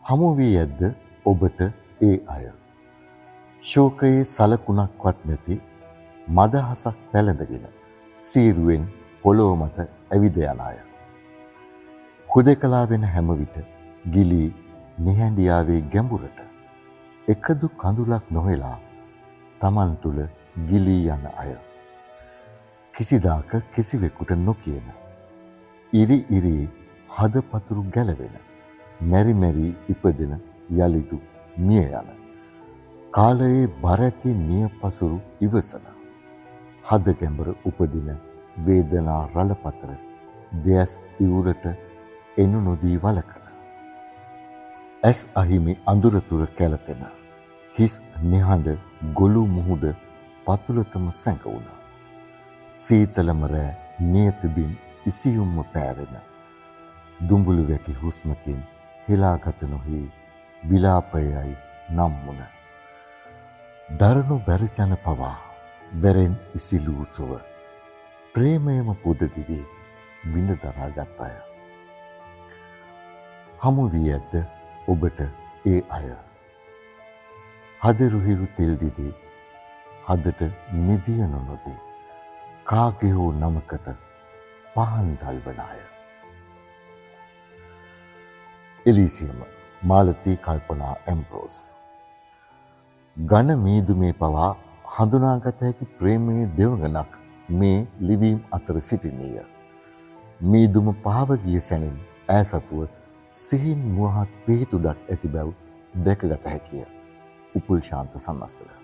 හමු වී ඇද්ද ඔබට ඒ අය. ශෝකයේ සලකුණක්වත් නැති මදහසක් පැළඳගෙන සීරුවෙන් පොළොව මත ඇවිද යන අය. හුදෙකලා වෙන හැම විට ගිලී නිහැඬියාවේ ගැඹුරට එකදු කඳුලක් නොහෙලා තමන් තුළ ගිලී යන අය. කිසිදාක කිසිවෙකුට නොකියන ඉරි ඉරි හදපතුරු ගැලවෙන මැරි මැරි ඉපදෙන යලිදු මිය යන කාලයේ බරැති නියපසුරු ඉවසන හද ගැඹුර උපදින වේදනා රළපතර දෙයස් ඉවුරට එනු නොදී වලකන ඇස් අහිමි අඳුරතුර කැලතෙන හිස් නිහඬ ගොළු මුහුද පතුලතම සැඟවුණ සීතලම රෑ නියතබින් ඉසියුම්ම පෑරෙන දුඹුළු වැකි හුස්මකින් හෙලාගත නොහි විලාපයයි නම් වුණ දරණු බැරි තැන පවා වැරෙන් ඉසිලූ සොව ප්‍රේමයම පුදදිදී විඳ දරාගත් අය. හමු වී ඇද්ද ඔබට ඒ අය. හදරුහිරු තෙල් දිදී හදට නිදිය නොනොදී කාගේ හෝ නමකට පහන් දල්වන අය. එලීසියම මාලතී කල්පනා ඇම්බ්‍රෝස්. ඝන මීදුමේ පවා හඳුනාගත හැකි ප්‍රේමයේ දෙවඟනක් මේ ලිවීම් අතර සිටිනීය. මීදුම පහව ගිය සැනින් ඈ සතුව සිහින් මුවහත් පිහිටුඩක් ඇති බැව් දැකගත හැකිය. උපුල් ශාන්ත සන්නස්කල.